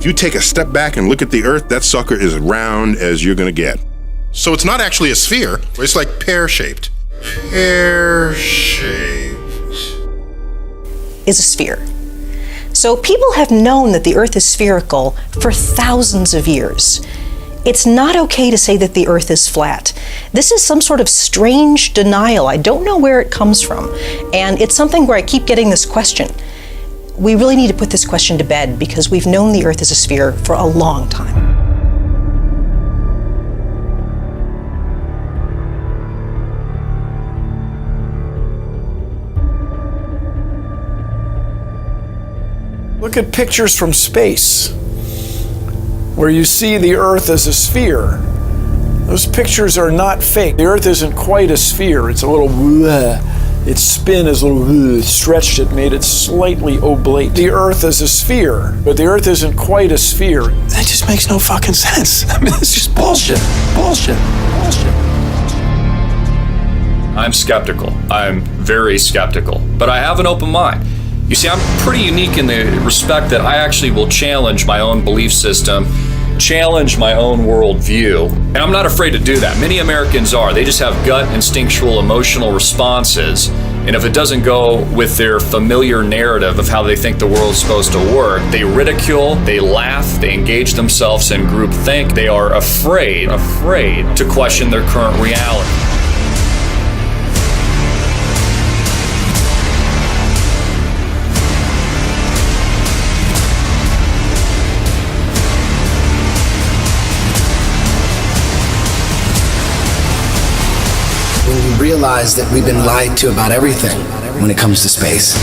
If you take a step back and look at the Earth, that sucker is round as you're gonna get. So it's not actually a sphere, it's like pear-shaped. Pear-shaped. Is a sphere. So people have known that the Earth is spherical for thousands of years. It's not okay to say that the Earth is flat. This is some sort of strange denial. I don't know where it comes from. And it's something where I keep getting this question. We really need to put this question to bed because we've known the Earth is a sphere for a long time. Look at pictures from space where you see the Earth as a sphere. Those pictures are not fake. The Earth isn't quite a sphere. It's a little its spin is a little stretched it, made it slightly oblate. The Earth is a sphere, but the Earth isn't quite a sphere. That just makes no fucking sense. I mean, it's just bullshit. Bullshit. Bullshit. I'm skeptical. I'm very skeptical, but I have an open mind. You see, I'm pretty unique in the respect that I actually will challenge my own belief system, challenge my own worldview, and I'm not afraid to do that. Many Americans are. They just have gut, instinctual, emotional responses, and if it doesn't go with their familiar narrative of how they think the world's supposed to work, they ridicule, they laugh, they engage themselves in groupthink. They are afraid to question their current reality. When we realize that we've been lied to about everything when it comes to space.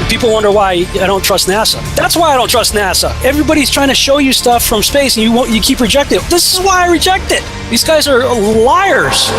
People wonder why I don't trust NASA. That's why I don't trust NASA. Everybody's trying to show you stuff from space and you keep rejecting it. This is why I reject it. These guys are liars.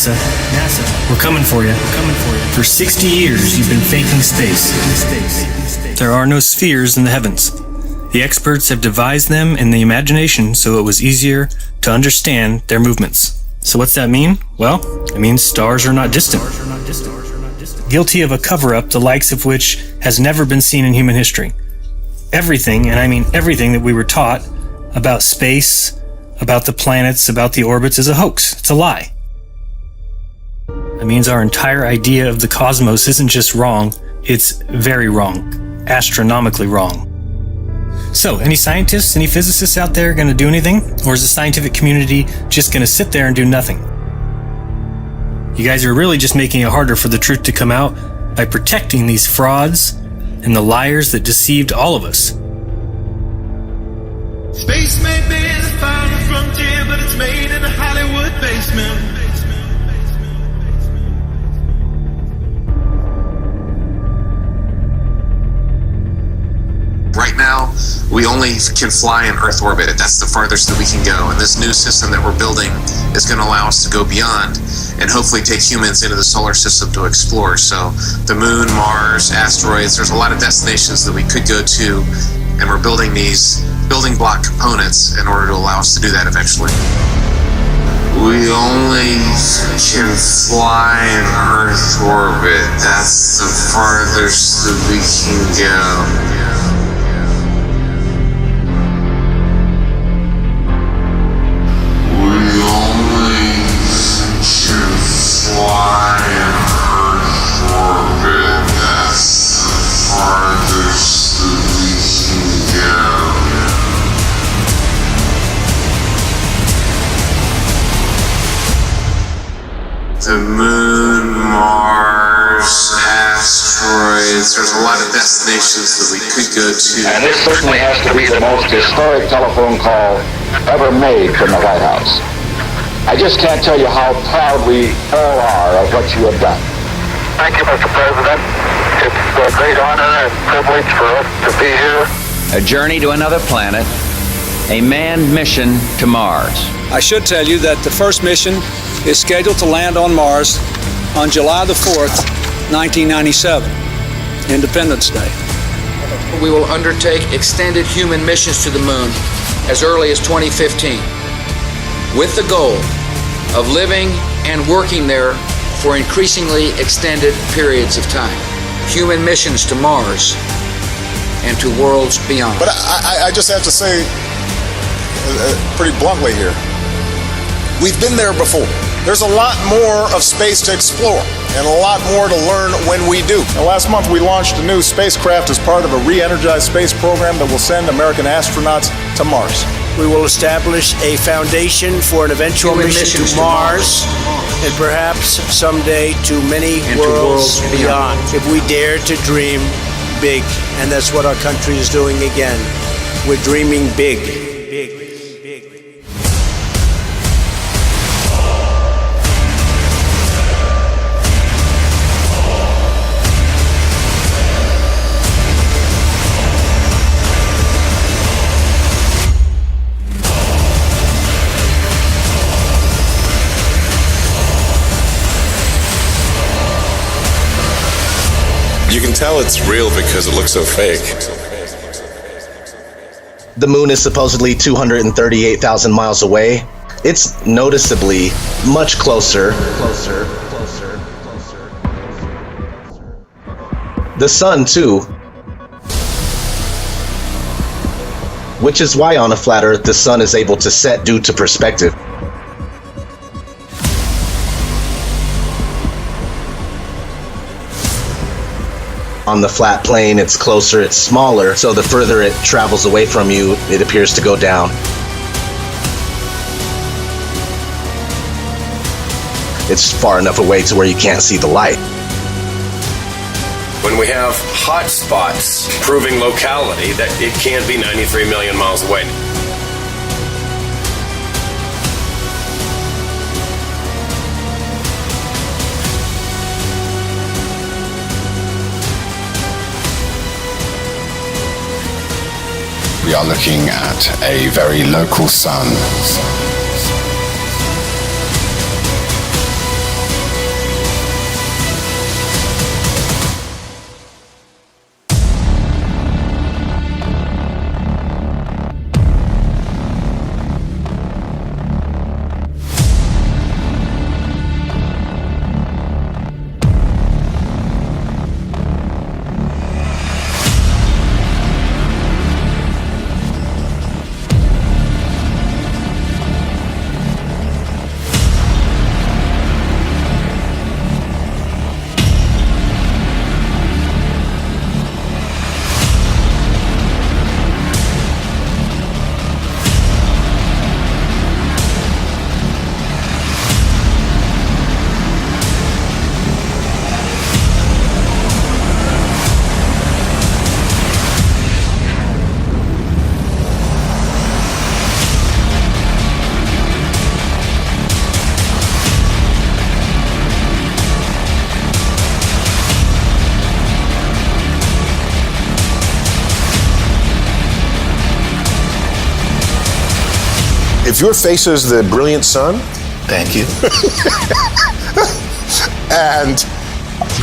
NASA, we're coming for you. For 60 years, you've been faking space. There are no spheres in the heavens. The experts have devised them in the imagination so it was easier to understand their movements. So what's that mean? Well, it means stars are not distant. Guilty of a cover-up the likes of which has never been seen in human history. Everything, and I mean everything that we were taught about space, about the planets, about the orbits is a hoax. It's a lie. That means our entire idea of the cosmos isn't just wrong, it's very wrong, astronomically wrong. So, any scientists, any physicists out there going to do anything? Or is the scientific community just going to sit there and do nothing? You guys are really just making it harder for the truth to come out by protecting these frauds and the liars that deceived all of us. Space may be the final frontier, but it's made in a Hollywood basement. Right now, we only can fly in Earth orbit. That's the farthest that we can go. And this new system that we're building is going to allow us to go beyond and hopefully take humans into the solar system to explore. So the moon, Mars, asteroids, there's a lot of destinations that we could go to. And we're building these building block components in order to allow us to do that eventually. We only can fly in Earth orbit. That's the farthest that we can go. Fly in Earth orbit, that's planets. There's a lot of destinations that we could go to. And this certainly has to be the most historic telephone call ever made from the White House. I just can't tell you how proud we all are of what you have done. Thank you, Mr. President. It's a great honor and privilege for us to be here. A journey to another planet, a manned mission to Mars. I should tell you that the first mission is scheduled to land on Mars on July the 4th, 1997, Independence Day. We will undertake extended human missions to the moon as early as 2015, with the goal of living and working there for increasingly extended periods of time. Human missions to Mars and to worlds beyond. But I just have to say, pretty bluntly here, we've been there before. There's a lot more of space to explore and a lot more to learn when we do. Now, last month we launched a new spacecraft as part of a re-energized space program that will send American astronauts to Mars. We will establish a foundation for an eventual mission to Mars and perhaps someday to many worlds beyond. If we dare to dream big, and that's what our country is doing again. We're dreaming big. You can tell it's real because it looks so fake. The moon is supposedly 238,000 miles away. It's noticeably much closer. The sun, too. Which is why on a flat Earth the sun is able to set due to perspective. On the flat plane, it's closer, it's smaller, so the further it travels away from you, it appears to go down. It's far enough away to where you can't see the light. When we have hot spots proving locality, that it can't be 93 million miles away. We are looking at a very local sun. If your face is the brilliant sun, thank you. And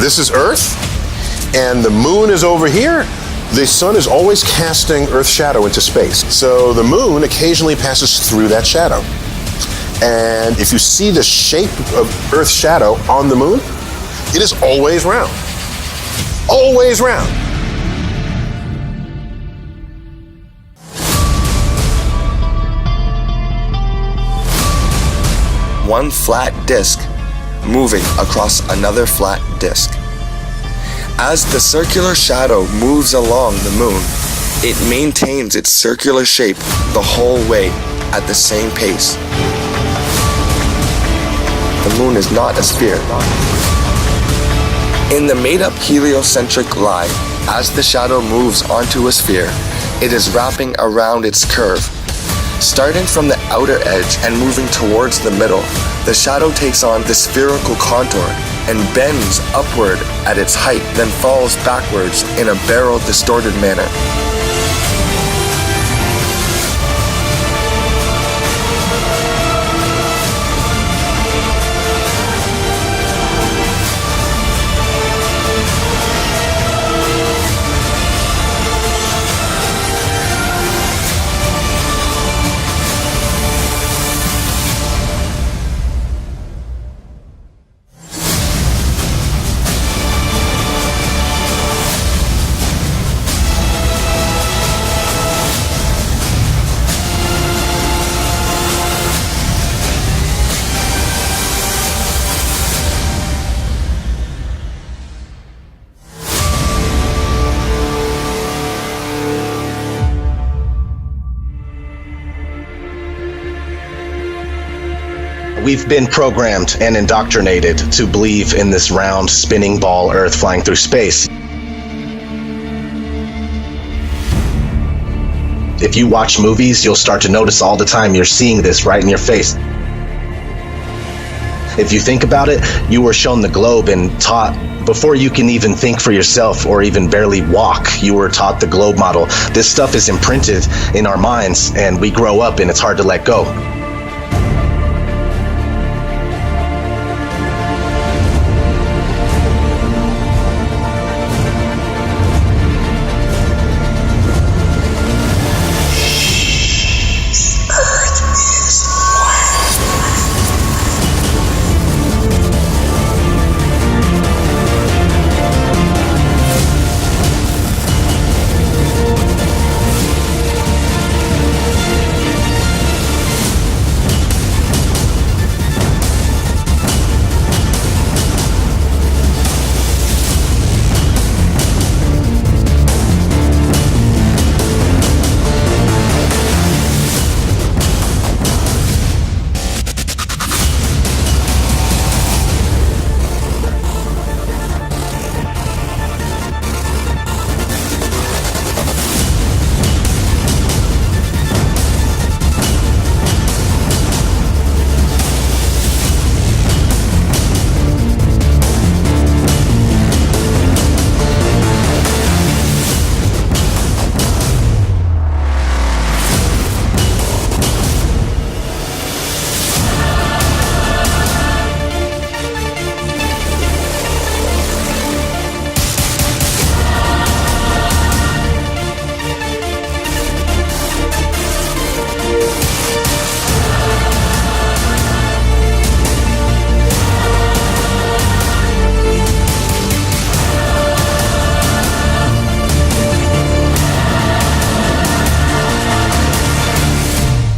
this is Earth, and the moon is over here, the sun is always casting Earth's shadow into space. So the moon occasionally passes through that shadow. And if you see the shape of Earth's shadow on the moon, it is always round. Always round. One flat disk moving across another flat disk. As the circular shadow moves along the moon, it maintains its circular shape the whole way at the same pace. The moon is not a sphere. In the made-up heliocentric line, as the shadow moves onto a sphere, it is wrapping around its curve. Starting from the outer edge and moving towards the middle, the shadow takes on the spherical contour and bends upward at its height, then falls backwards in a barrel-distorted manner. We've been programmed and indoctrinated to believe in this round, spinning ball Earth flying through space. If you watch movies, you'll start to notice all the time you're seeing this right in your face. If you think about it, you were shown the globe and taught, before you can even think for yourself or even barely walk, you were taught the globe model. This stuff is imprinted in our minds, and we grow up and it's hard to let go.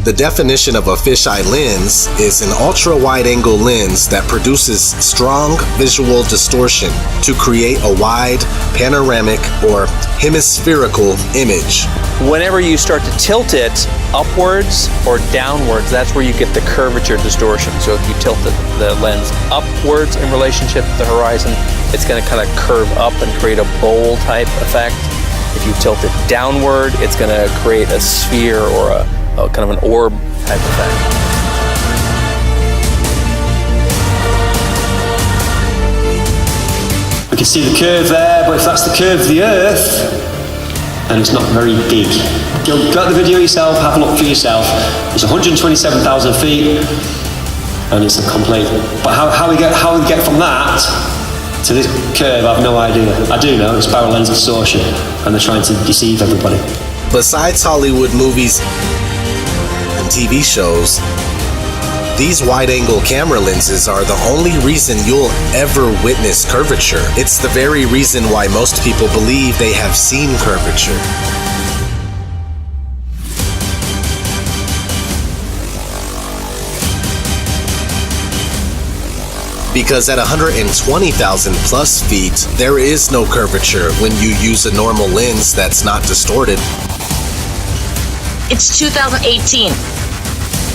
The definition of a fisheye lens is an ultra-wide-angle lens that produces strong visual distortion to create a wide, panoramic, or hemispherical image. Whenever you start to tilt it upwards or downwards, that's where you get the curvature distortion. So if you tilt the lens upwards in relationship to the horizon, it's going to kind of curve up and create a bowl type effect. If you tilt it downward, it's going to create a sphere or a kind of an orb type effect. We can see the curve there, but if that's the curve of the Earth, then it's not very big. Go at the video yourself, have a look for yourself. It's 127,000 feet, and it's a complete. But how we get from that to this curve, I have no idea. I do know it's barrel lens distortion, and they're trying to deceive everybody. Besides Hollywood movies and TV shows, these wide-angle camera lenses are the only reason you'll ever witness curvature. It's the very reason why most people believe they have seen curvature. Because at 120,000 plus feet, there is no curvature when you use a normal lens that's not distorted. It's 2018.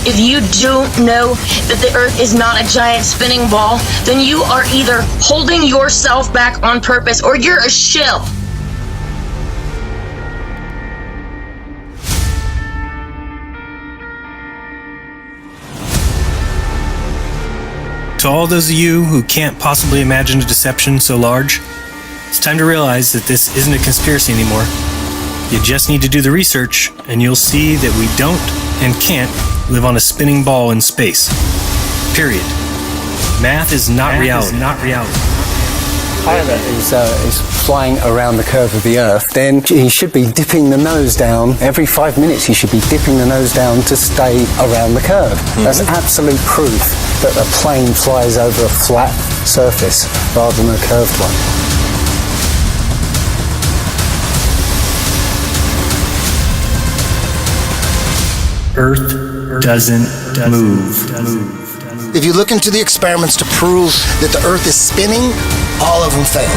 If you don't know that the Earth is not a giant spinning ball, then you are either holding yourself back on purpose or you're a shill. To all those of you who can't possibly imagine a deception so large, it's time to realize that this isn't a conspiracy anymore. You just need to do the research, and you'll see that we don't and can't live on a spinning ball in space. Period. Math is not reality. Pilot is flying around the curve of the Earth, then he should be dipping the nose down. Every 5 minutes he should be dipping the nose down to stay around the curve. That's absolute proof that a plane flies over a flat surface rather than a curved one. Earth doesn't move. If you look into the experiments to prove that the Earth is spinning, all of them fail.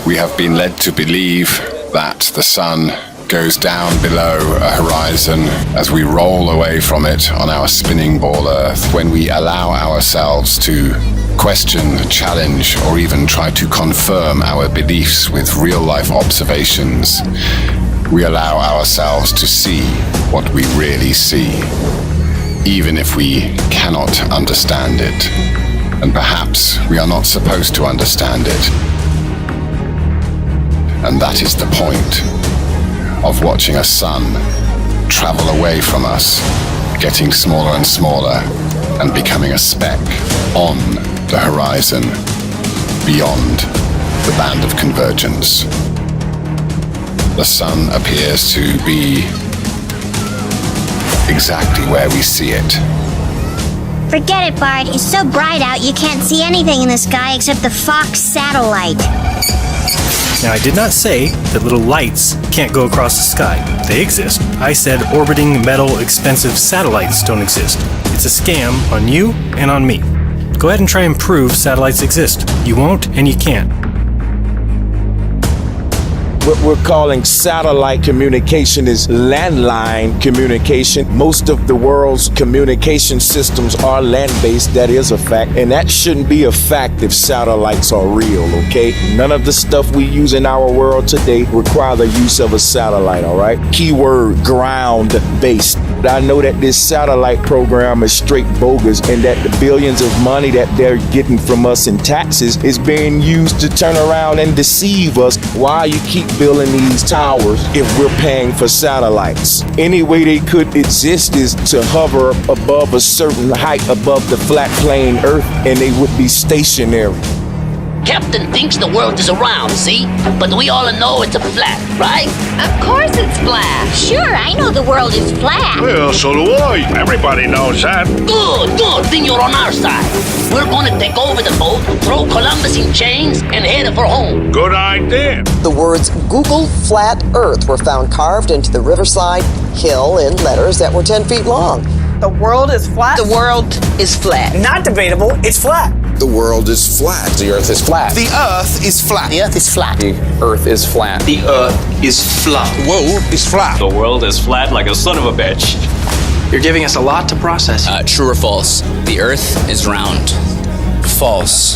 We have been led to believe that the sun goes down below a horizon as we roll away from it on our spinning ball Earth. When we allow ourselves to question, challenge, or even try to confirm our beliefs with real-life observations, we allow ourselves to see what we really see, even if we cannot understand it. And perhaps we are not supposed to understand it. And that is the point of watching a sun travel away from us, getting smaller and smaller, and becoming a speck on the horizon, beyond the band of convergence. The sun appears to be exactly where we see it. Forget it, Bart. It's so bright out you can't see anything in the sky except the Fox satellite. Now, I did not say that little lights can't go across the sky. They exist. I said orbiting metal expensive satellites don't exist. It's a scam on you and on me. Go ahead and try and prove satellites exist. You won't and you can't. What we're calling satellite communication is landline communication. Most of the world's communication systems are land-based. That is a fact. And that shouldn't be a fact if satellites are real, okay? None of the stuff we use in our world today require the use of a satellite, all right? Keyword, ground-based. I know that this satellite program is straight bogus and that the billions of money that they're getting from us in taxes is being used to turn around and deceive us. Why you keep building these towers if we're paying for satellites? Any way they could exist is to hover above a certain height above the flat plane Earth and they would be stationary. Captain thinks the world is around, see? But we all know it's a flat, right? Of course it's flat. Sure, I know the world is flat. Well, so do I. Everybody knows that. Good. Then you're on our side. We're gonna take over the boat, throw Columbus in chains, and head for home. Good idea. The words Google Flat Earth were found carved into the riverside hill in letters that were 10 feet long. The world is flat? The world is flat. Not debatable, it's flat. The world is flat. The Earth is flat. The Earth is flat. The Earth is flat. The Earth is flat. The Earth is flat. Whoa, it's flat. The world is flat like a son of a bitch. You're giving us a lot to process. True or false? The Earth is round. False.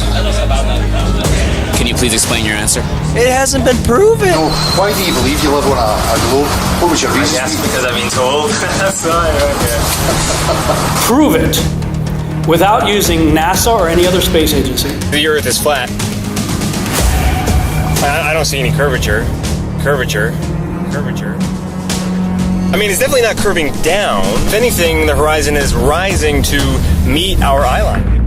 Can you please explain your answer? It hasn't been proven. No. Why do you believe you live on a globe? What was your reason? Yes, because I've been told. That's right, okay. Prove it without using NASA or any other space agency. The Earth is flat. I don't see any curvature. Curvature. I mean, it's definitely not curving down. If anything, the horizon is rising to meet our eye line.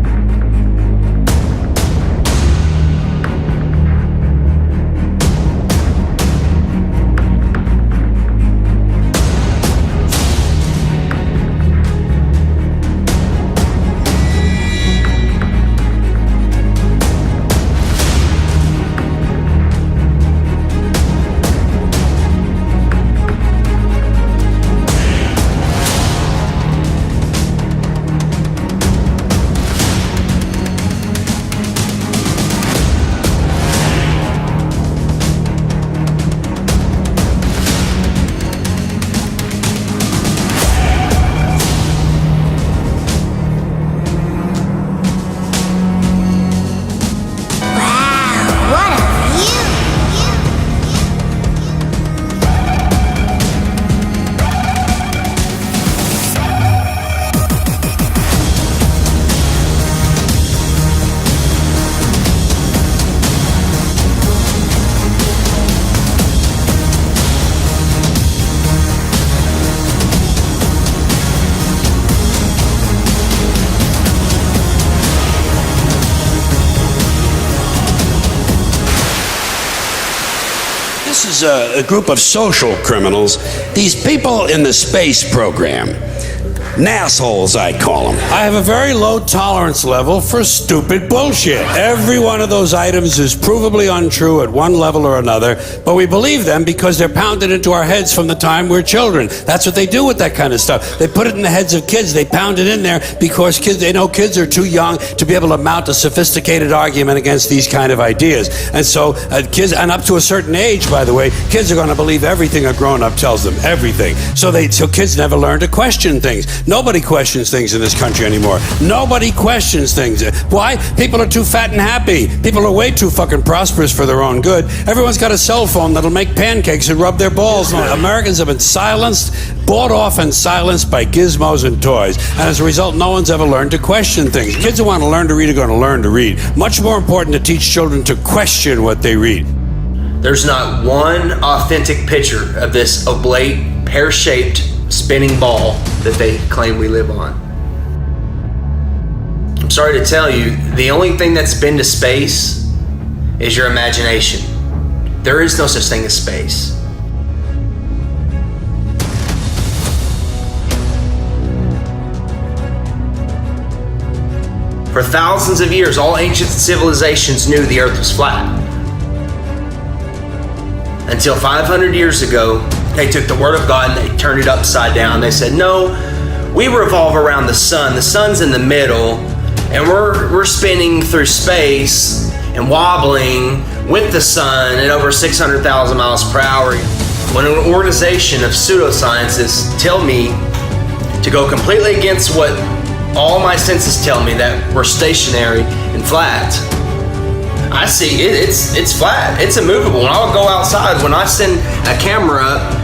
Besides a group of social criminals, these people in the space program, nassholes, I call them. I have a very low tolerance level for stupid bullshit. Every one of those items is provably untrue at one level or another, but we believe them because they're pounded into our heads from the time we're children. That's what they do with that kind of stuff. They put it in the heads of kids. They pound it in there because they know kids are too young to be able to mount a sophisticated argument against these kind of ideas. And so kids, and up to a certain age, by the way, kids are going to believe everything a grown-up tells them, everything. So kids never learn to question things. Nobody questions things in this country anymore. Nobody questions things. Why? People are too fat and happy. People are way too fucking prosperous for their own good. Everyone's got a cell phone that'll make pancakes and rub their balls. Americans have been silenced, bought off and silenced by gizmos and toys. And as a result, no one's ever learned to question things. Kids who want to learn to read are going to learn to read. Much more important to teach children to question what they read. There's not one authentic picture of this oblate, pear-shaped spinning ball that they claim we live on. I'm sorry to tell you, the only thing that's been to space is your imagination. There is no such thing as space. For thousands of years, all ancient civilizations knew the Earth was flat. Until 500 years ago, they took the Word of God and they turned it upside down. They said, no, we revolve around the sun. The sun's in the middle, and we're spinning through space and wobbling with the sun at over 600,000 miles per hour. When an organization of pseudoscientists tell me to go completely against what all my senses tell me, that we're stationary and flat, I see it's flat, it's immovable. And I'll go outside when I send a camera up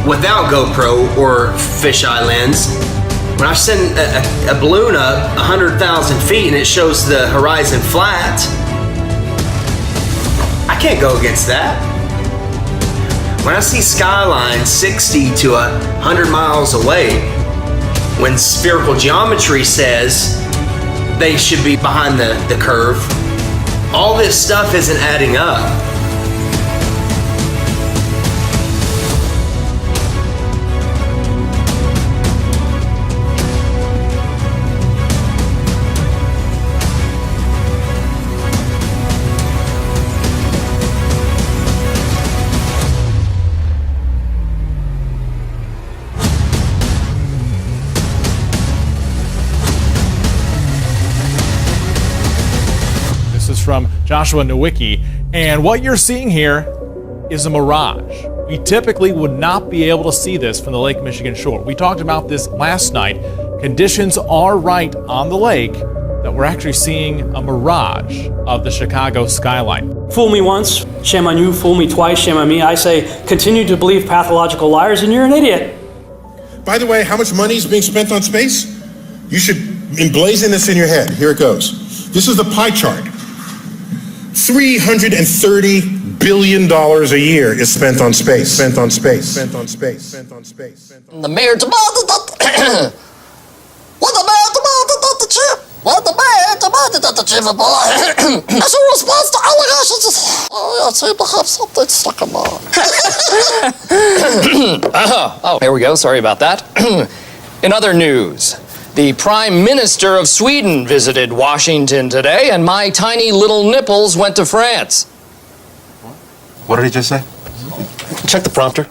without GoPro or fisheye lens. When I send a balloon up 100,000 feet and it shows the horizon flat, I can't go against that. When I see skylines 60 to 100 miles away, when spherical geometry says they should be behind the curve, all this stuff isn't adding up. From Joshua Nowicki, and what you're seeing here is a mirage. We typically would not be able to see this from the Lake Michigan shore. We talked about this last night. Conditions are right on the lake that we're actually seeing a mirage of the Chicago skyline. Fool me once, shame on you. Fool me twice, shame on me. I say, continue to believe pathological liars and you're an idiot. By the way, how much money is being spent on space? You should emblazon this in your head. Here it goes. This is the pie chart. $330 billion a year is spent on space. Spent on space. Spent on space. Spent on space. The mayor demanded that what the mayor demanded that the chief. What the mayor demanded that the chief of police. As a response to allegations, I seem to have something stuck in my Oh, here we go. Sorry about that. In other news, the Prime Minister of Sweden visited Washington today, and my tiny little nipples went to France. What did he just say? Check the prompter.